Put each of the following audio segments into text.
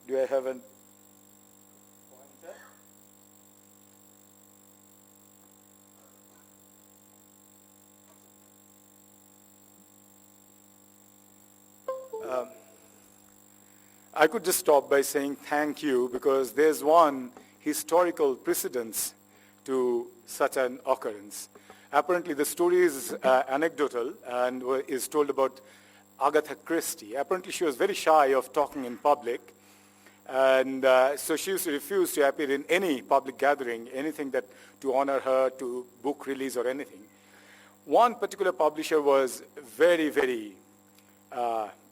Do I have a pointer? I could just stop by saying thank you, because there's one historical precedence to such an occurrence. Apparently the story is anecdotal and is told about Agatha Christie. Apparently she was very shy of talking in public, and so she used to refuse to appear in any public gathering, anything that to honor her, to book release or anything. One particular publisher was very, very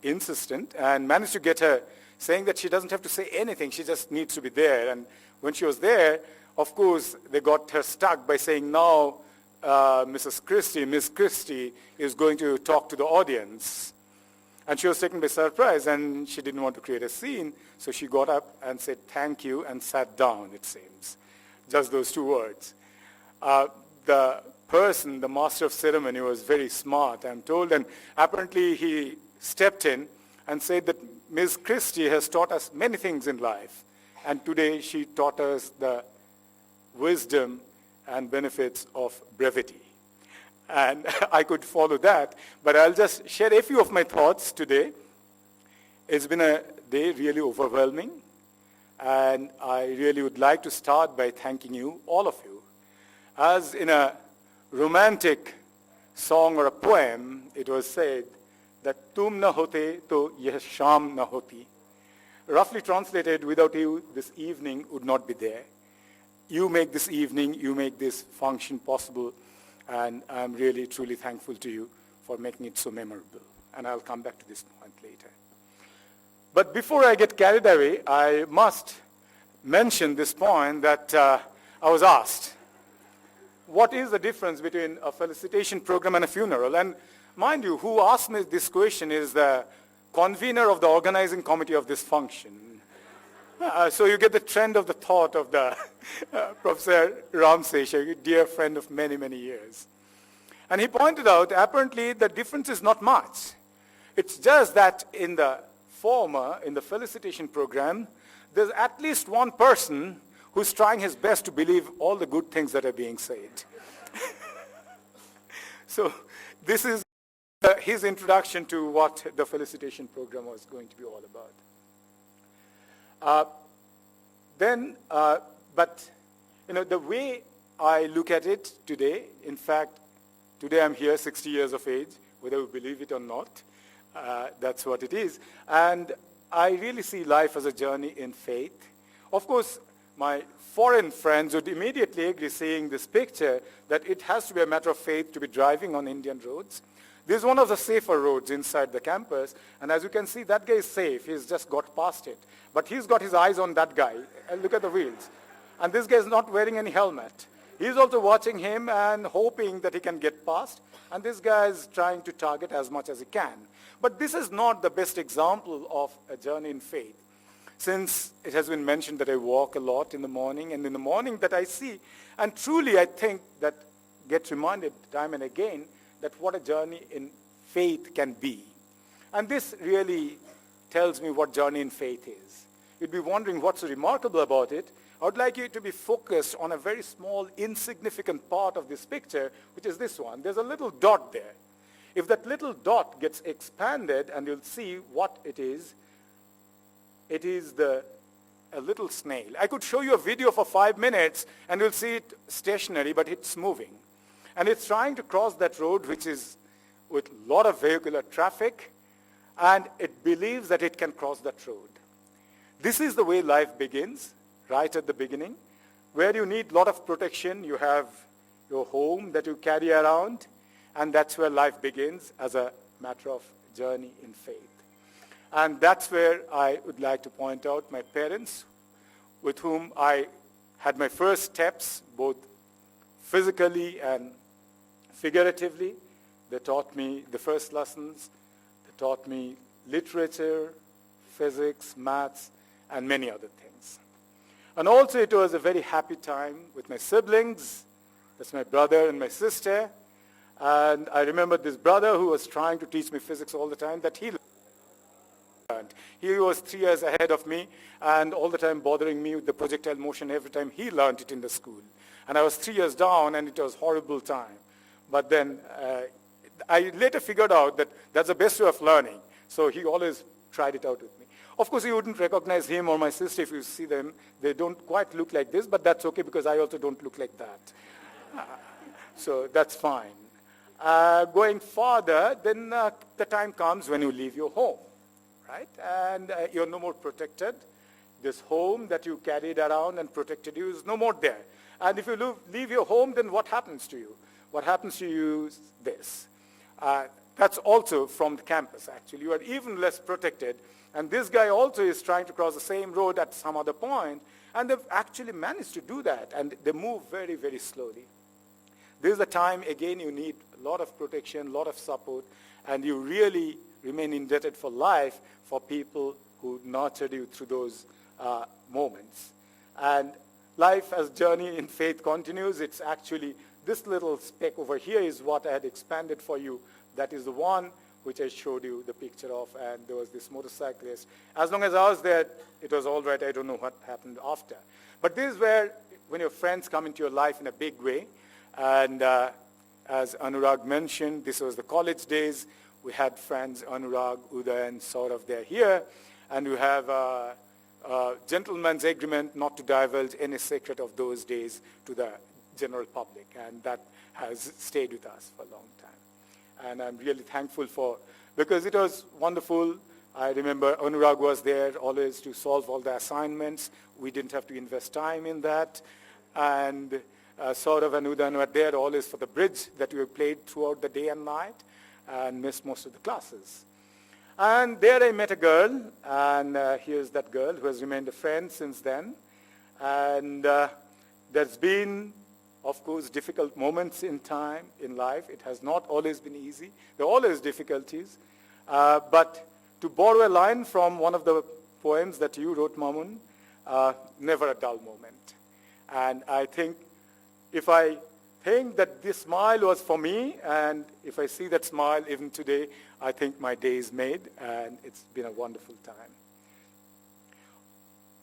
insistent and managed to get her saying that she doesn't have to say anything, she just needs to be there. And when she was there, of course, they got her stuck by saying, now Miss Christie is going to talk to the audience. And she was taken by surprise, and she didn't want to create a scene, so she got up and said thank you and sat down, it seems. Just those two words. The person, the master of ceremony, was very smart, I'm told, and apparently he stepped in and said that Ms. Christie has taught us many things in life, and today she taught us the wisdom and benefits of brevity. And I could follow that, but I'll just share a few of my thoughts today. It's been a day really overwhelming, and I really would like to start by thanking you, all of you. As in a romantic song or a poem, it was said that tum na hote to yeh sham na hoti. Roughly translated, without you, this evening would not be there. You make this evening, you make this function possible, and I'm really, truly thankful to you for making it so memorable. And I'll come back to this point later. But before I get carried away, I must mention this point that I was asked, what is the difference between a felicitation program and a funeral? And mind you, who asked me this question is the convener of the organizing committee of this function. So you get the trend of the thought of the Professor Ramsesh, a dear friend of many, many years. And he pointed out, apparently the difference is not much. It's just that in the former, in the felicitation program, there's at least one person who's trying his best to believe all the good things that are being said. So this is his introduction to what the felicitation program was going to be all about. But the way I look at it today, in fact, today I'm here 60 years of age, whether you believe it or not, that's what it is. And I really see life as a journey in faith. Of course, my foreign friends would immediately agree, seeing this picture, that it has to be a matter of faith to be driving on Indian roads. This is one of the safer roads inside the campus, and as you can see, that guy is safe. He's just got past it. But he's got his eyes on that guy. And look at the wheels. And this guy is not wearing any helmet. He's also watching him and hoping that he can get past, and this guy is trying to target as much as he can. But this is not the best example of a journey in faith. Since it has been mentioned that I walk a lot in the morning, and in the morning that I see, and truly I think that get reminded time and again that what a journey in faith can be. And this really tells me what journey in faith is. You'd be wondering what's so remarkable about it. I would like you to be focused on a very small, insignificant part of this picture, which is this one. There's a little dot there. If that little dot gets expanded, and you'll see what it is a little snail. I could show you a video for 5 minutes, and you'll see it stationary, but it's moving. And it's trying to cross that road, which is with a lot of vehicular traffic, and it believes that it can cross that road. This is the way life begins, right at the beginning, where you need a lot of protection. You have your home that you carry around, and that's where life begins as a matter of journey in faith. And that's where I would like to point out my parents, with whom I had my first steps, both physically and figuratively. They taught me the first lessons. They taught me literature, physics, maths, and many other things. And also it was a very happy time with my siblings. That's my brother and my sister. And I remember this brother who was trying to teach me physics all the time, that he learned. He was 3 years ahead of me and all the time bothering me with the projectile motion every time he learned it in the school. And I was 3 years down and it was a horrible time. But then I later figured out that that's the best way of learning. So he always tried it out with me. Of course, you wouldn't recognize him or my sister if you see them. They don't quite look like this, but that's okay because I also don't look like that. So that's fine. Going further, then the time comes when you leave your home, right? And you're no more protected. This home that you carried around and protected you is no more there. And if you leave your home, then what happens to you? What happens to you is this. That's also from the campus, actually. You are even less protected. And this guy also is trying to cross the same road at some other point. And they've actually managed to do that. And they move very, very slowly. This is a time, again, you need a lot of protection, a lot of support. And you really remain indebted for life for people who nurtured you through those moments. And life as journey in faith continues. It's actually this little speck over here is what I had expanded for you. That is the one which I showed you the picture of, and there was this motorcyclist. As long as I was there, it was all right. I don't know what happened after. But this is where, when your friends come into your life in a big way, and as Anurag mentioned, this was the college days. We had friends, Anurag, Uday, and Saurav, they're here, and we have a gentleman's agreement not to divulge any secret of those days to the general public, and that has stayed with us for a long time. And I'm really thankful for, because it was wonderful. I remember Anurag was there always to solve all the assignments. We didn't have to invest time in that. And Saurav and Udan were there always for the bridge that we played throughout the day and night and missed most of the classes. And there I met a girl, and here's that girl who has remained a friend since then. And there's been, of course, difficult moments in time, in life. It has not always been easy. There are always difficulties. But to borrow a line from one of the poems that you wrote, Mamun, never a dull moment. And I think if I think that this smile was for me, and if I see that smile even today, I think my day is made, and it's been a wonderful time.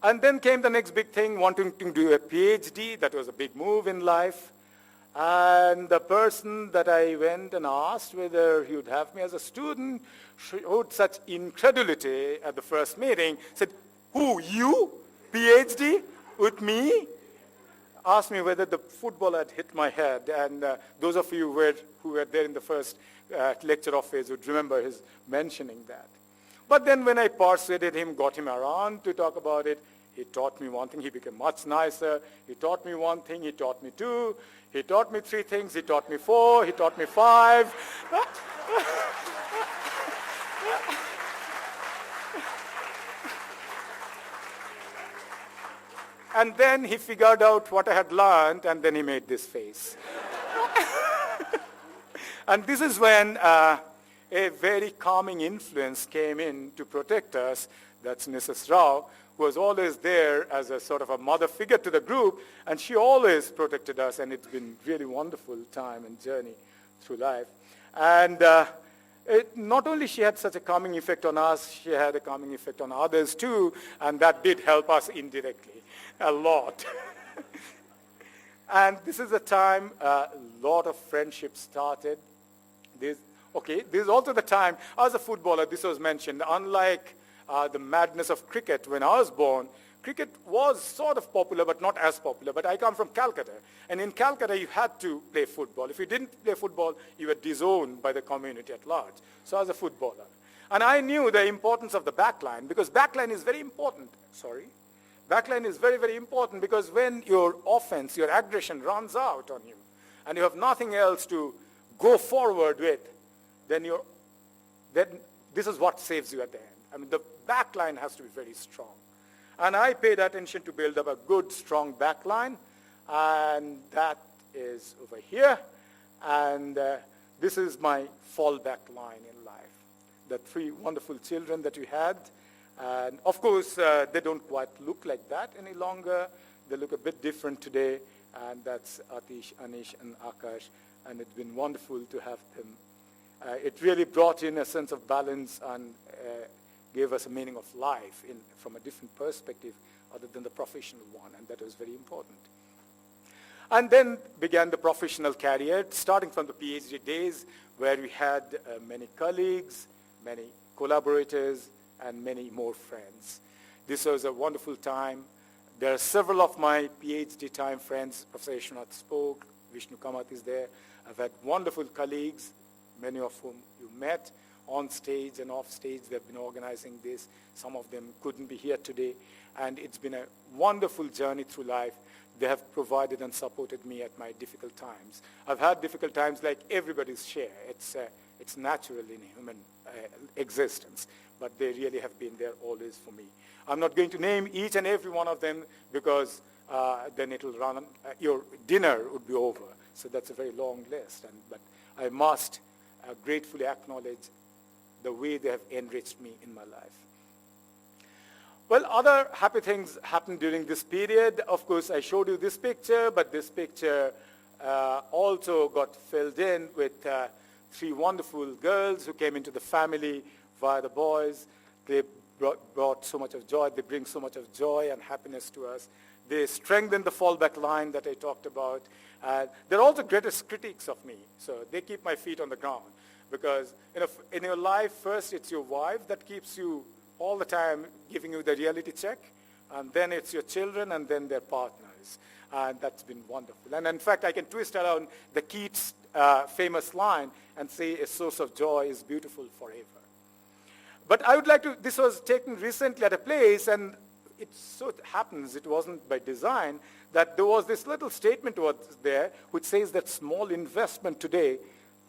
And then came the next big thing, wanting to do a PhD. That was a big move in life. And the person that I went and asked whether he would have me as a student showed such incredulity at the first meeting, said, "Who, you? PhD? With me?" Asked me whether the football had hit my head. And those of you who were there in the first lecture of his would remember his mentioning that. But then when I persuaded him, got him around to talk about it, he taught me one thing. He became much nicer. He taught me one thing. He taught me two. He taught me three things. He taught me four. He taught me five. And then he figured out what I had learned, and then he made this face. And this is when a very calming influence came in to protect us. That's Mrs. Rao, who was always there as a sort of a mother figure to the group, and she always protected us, and it's been really wonderful time and journey through life. And not only she had such a calming effect on us, she had a calming effect on others too, and that did help us indirectly a lot. And this is a time a lot of friendships started. This is also the time, as a footballer, this was mentioned, unlike the madness of cricket when I was born, cricket was sort of popular, but not as popular. But I come from Calcutta. And in Calcutta, you had to play football. If you didn't play football, you were disowned by the community at large. So I was a footballer. And I knew the importance of the backline, because backline is very important. Backline is very, very important, because when your offense, your aggression runs out on you, and you have nothing else to go forward with, then this is what saves you at the end. I mean, the backline has to be very strong. And I paid attention to build up a good, strong backline, and that is over here. And this is my fallback line in life. The three wonderful children that we had. And of course, they don't quite look like that any longer. They look a bit different today. And that's Atish, Anish, and Akash. And it's been wonderful to have them. It really brought in a sense of balance and gave us a meaning of life from a different perspective other than the professional one, and that was very important. And then began the professional career, starting from the PhD days, where we had many colleagues, many collaborators, and many more friends. This was a wonderful time. There are several of my PhD time friends. Professor Ishnath spoke, Vishnu Kamath is there. I've had wonderful colleagues, many of whom you met on stage and off stage. They've been organizing this. Some of them couldn't be here today. And it's been a wonderful journey through life. They have provided and supported me at my difficult times. I've had difficult times like everybody's share. It's natural in human existence, but they really have been there always for me. I'm not going to name each and every one of them because then it'll run, your dinner would be over. So that's a very long list. But I must gratefully acknowledge the way they have enriched me in my life. Well, other happy things happened during this period. Of course, I showed you this picture, but this picture also got filled in with 3 wonderful girls who came into the family via the boys. They brought so much of joy. They bring so much of joy and happiness to us. They strengthen the fallback line that I talked about. They're also greatest critics of me. So they keep my feet on the ground. Because in your life, first it's your wife that keeps you all the time giving you the reality check. And then it's your children and then their partners. And that's been wonderful. And in fact, I can twist around the Keats famous line and say, a source of joy is beautiful forever. But I would like to, this was taken recently at a place, and it so happens, it wasn't by design, that there was this little statement was there which says that small investment today,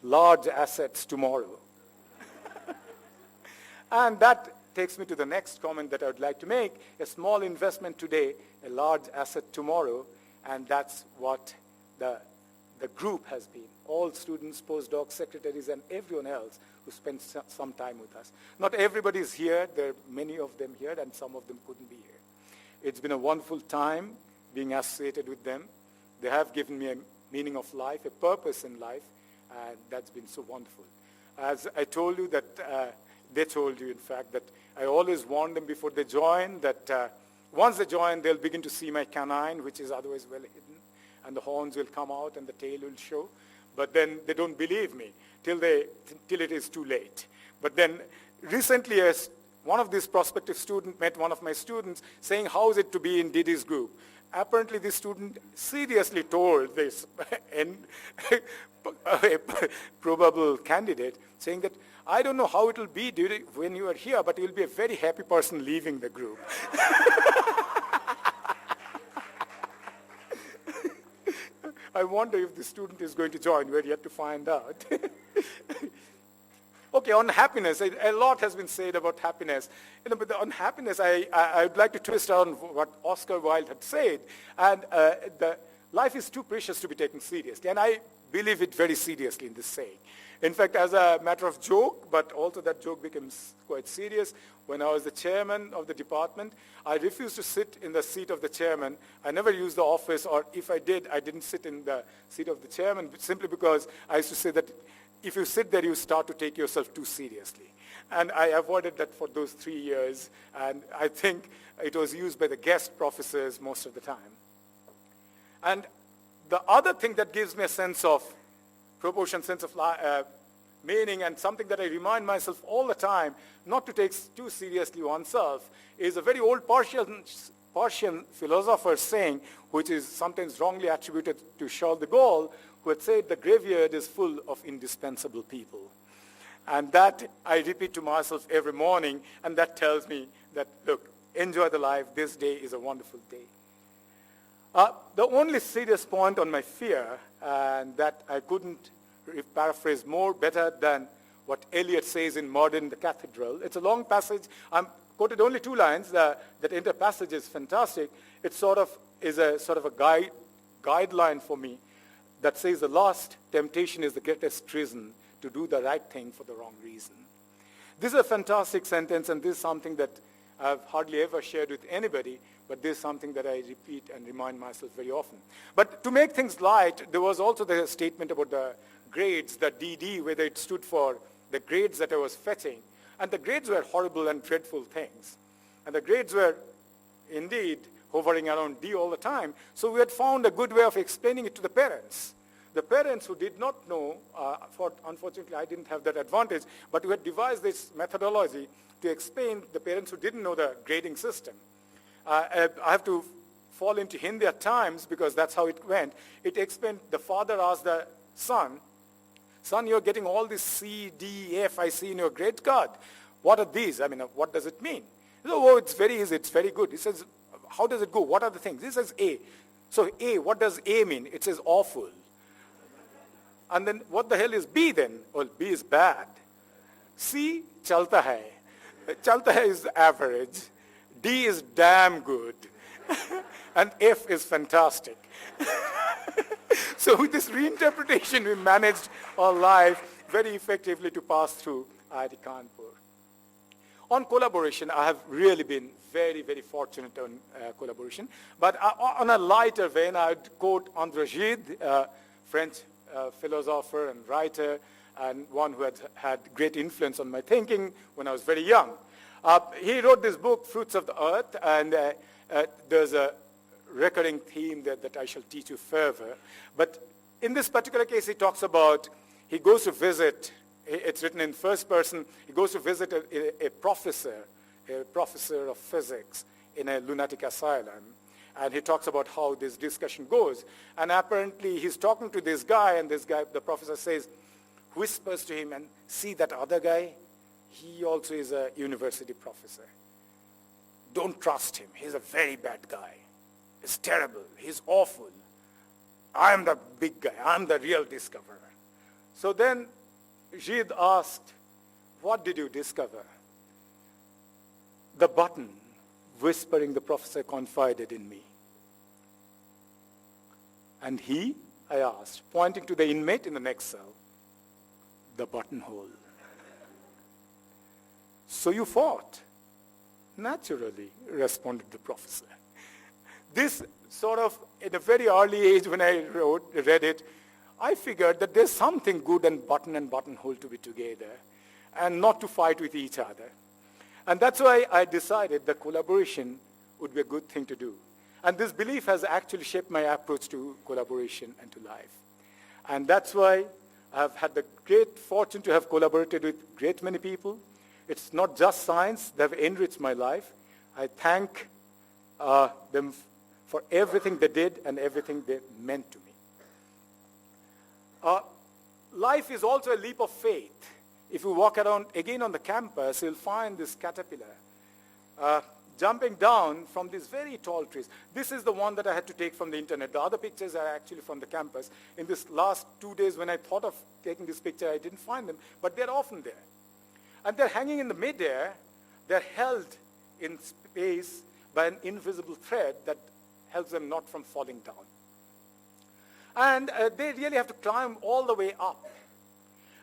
large assets tomorrow. And that takes me to the next comment that I would like to make. A small investment today, a large asset tomorrow, and that's what the group has been. All students, postdocs, secretaries, and everyone else who spent some time with us. Not everybody is here. There are many of them here, and some of them couldn't be here. It's been a wonderful time being associated with them. They have given me a meaning of life, a purpose in life, and that's been so wonderful. As I told you that, they told you, in fact, that I always warn them before they join that once they join, they'll begin to see my canine, which is otherwise well hidden, and the horns will come out and the tail will show. But then they don't believe me till it is too late. But then recently, one of these prospective students met one of my students saying, how is it to be in Didi's group? Apparently, this student seriously told this probable candidate, saying that, I don't know how it will be when you are here, but you'll be a very happy person leaving the group. I wonder if the student is going to join. We're yet to find out. Okay, on happiness, a lot has been said about happiness. But on happiness, I'd like to twist on what Oscar Wilde had said. And life is too precious to be taken seriously. And I believe it very seriously in this saying. In fact, as a matter of joke, but also that joke becomes quite serious, when I was the chairman of the department, I refused to sit in the seat of the chairman. I never used the office, or if I did, I didn't sit in the seat of the chairman, simply because I used to say that if you sit there, you start to take yourself too seriously. And I avoided that for those 3 years, and I think it was used by the guest professors most of the time. And the other thing that gives me a sense of proportion, sense of meaning, and something that I remind myself all the time not to take too seriously oneself, is a very old Persian philosopher saying, which is sometimes wrongly attributed to Charles de Gaulle, who had said the graveyard is full of indispensable people. And that I repeat to myself every morning, and that tells me that, look, enjoy the life. This day is a wonderful day. The only serious point on my fear, and that I couldn't paraphrase more better than what Eliot says in Modern the Cathedral. It's a long passage. I'm quoted only 2 lines. That entire passage is fantastic. It sort of is a guideline for me that says the last temptation is the greatest treason, to do the right thing for the wrong reason. This is a fantastic sentence, and this is something that I've hardly ever shared with anybody, but this is something that I repeat and remind myself very often. But to make things light, there was also the statement about the grades, the DD, whether it stood for the grades that I was fetching. And the grades were horrible and dreadful things. And the grades were indeed hovering around D all the time. So we had found a good way of explaining it to the parents. The parents who did not know, unfortunately I didn't have that advantage, but we had devised this methodology to explain the parents who didn't know the grading system. I have to fall into Hindi at times because that's how it went. It explained, the father asked the son, you're getting all this C, D, F I see in your grade card. What are these? I mean, what does it mean? He said, oh, it's very easy, it's very good. He says, how does it go? What are the things? He says A. So A, what does A mean? It says awful. And then what the hell is B then? Well, B is bad. C, chalta hai. Chalta hai is average. D is damn good. And F is fantastic. So with this reinterpretation, we managed our life very effectively to pass through IIT Kanpur. On collaboration, I have really been very, very fortunate on collaboration. But on a lighter vein, I would quote André Gide, French philosopher and writer, and one who had great influence on my thinking when I was very young. He wrote this book, Fruits of the Earth, and there's a recurring theme that I shall teach you further. But in this particular case, he talks about, he goes to visit, it's written in first person, he goes to visit a professor of physics in a lunatic asylum. And he talks about how this discussion goes. And apparently he's talking to this guy, and this guy, the professor says, whispers to him, and see that other guy? He also is a university professor. Don't trust him. He's a very bad guy. He's terrible. He's awful. I'm the big guy. I'm the real discoverer. So then Gide asked, what did you discover? The button, whispering, the professor confided in me. And he, I asked, pointing to the inmate in the next cell, the buttonhole. So you fought? Naturally, responded the professor. This sort of, in a very early age when I read it, I figured that there's something good and buttonhole to be together and not to fight with each other. And that's why I decided that collaboration would be a good thing to do. And this belief has actually shaped my approach to collaboration and to life. And that's why I've had the great fortune to have collaborated with great many people. It's not just science, they have enriched my life. I thank them for everything they did and everything they meant to me. Life is also a leap of faith. If you walk around again on the campus, you'll find this caterpillar jumping down from these very tall trees. This is the one that I had to take from the internet. The other pictures are actually from the campus. In this last 2 days when I thought of taking this picture, I didn't find them, but they're often there. And they're hanging in the midair. They're held in space by an invisible thread that helps them not from falling down. And they really have to climb all the way up.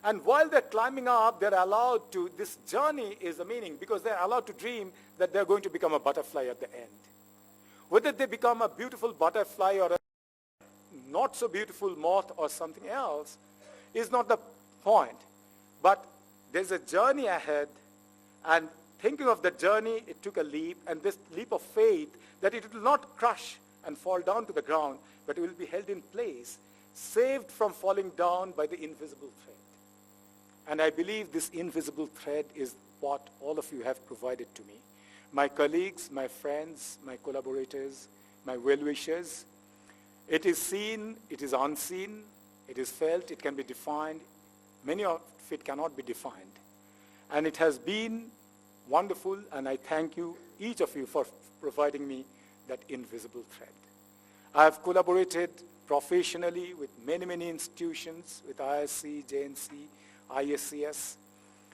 And while they're climbing up, they're allowed to, this journey is the meaning, because they're allowed to dream that they're going to become a butterfly at the end. Whether they become a beautiful butterfly or a not so beautiful moth or something else is not the point. But there's a journey ahead, and thinking of the journey, it took a leap, and this leap of faith that it will not crush and fall down to the ground, but it will be held in place, saved from falling down by the invisible thread. And I believe this invisible thread is what all of you have provided to me. My colleagues, my friends, my collaborators, my well-wishers. It is seen, it is unseen, it is felt, it can be defined. Many of it cannot be defined. And it has been wonderful, and I thank you, each of you, for providing me that invisible thread. I have collaborated professionally with many, many institutions, with ISC, JNC, ISCS.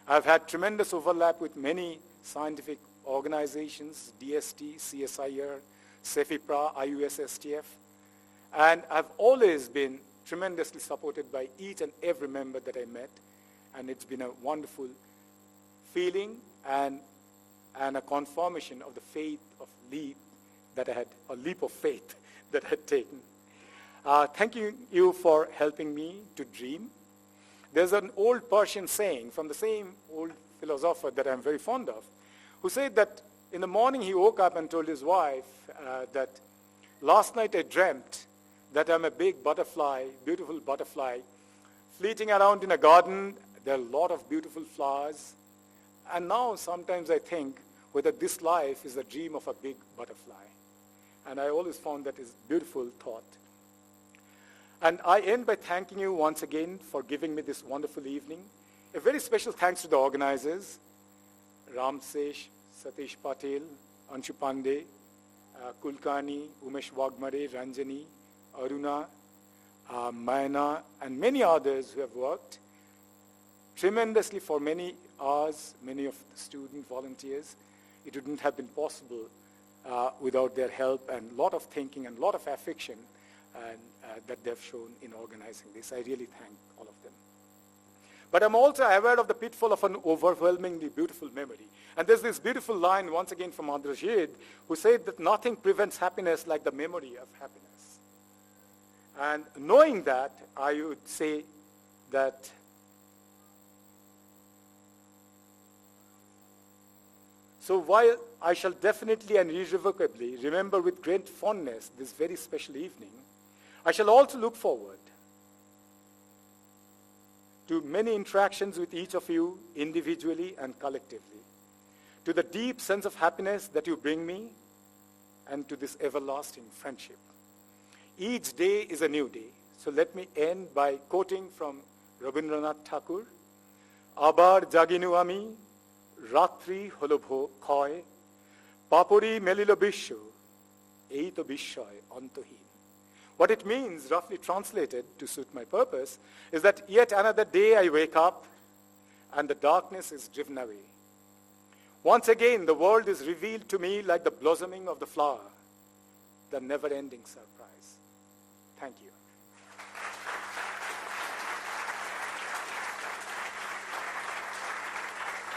I've had tremendous overlap with many scientific organizations, DST, CSIR, CEFIPRA, IUS-STF, and I've always been tremendously supported by each and every member that I met, and it's been a wonderful feeling and a confirmation of the faith of leap that I had, a leap of faith that I had taken. Thank you for helping me to dream. There's an old Persian saying from the same old philosopher that I'm very fond of, who said that in the morning he woke up and told his wife that last night I dreamt that I'm a big butterfly, beautiful butterfly, fleeting around in a garden. There are a lot of beautiful flowers. And now sometimes I think whether this life is a dream of a big butterfly. And I always found that is a beautiful thought. And I end by thanking you once again for giving me this wonderful evening. A very special thanks to the organizers, Ramsesh, Satish Patel, Anshu Pandey, Kulkarni, Umesh Wagmare, Ranjani, Aruna, Mayana, and many others who have worked tremendously for many hours, many of the student volunteers. It wouldn't have been possible without their help and a lot of thinking and a lot of affection that they've shown in organizing this. I really thank all of them. But I'm also aware of the pitfall of an overwhelmingly beautiful memory. And there's this beautiful line, once again from Abd Rashid, who said that nothing prevents happiness like the memory of happiness. And knowing that, I would say that so while I shall definitely and irrevocably remember with great fondness this very special evening, I shall also look forward to many interactions with each of you individually and collectively, to the deep sense of happiness that you bring me, and to this everlasting friendship. Each day is a new day. So let me end by quoting from Rabindranath Tagore, Abar jaginu ami, ratri holo khoy, papori melilo bisho, ei to bishoy antohin. What it means, roughly translated to suit my purpose, is that yet another day I wake up and the darkness is driven away. Once again, the world is revealed to me like the blossoming of the flower, the never-ending surprise. Thank you.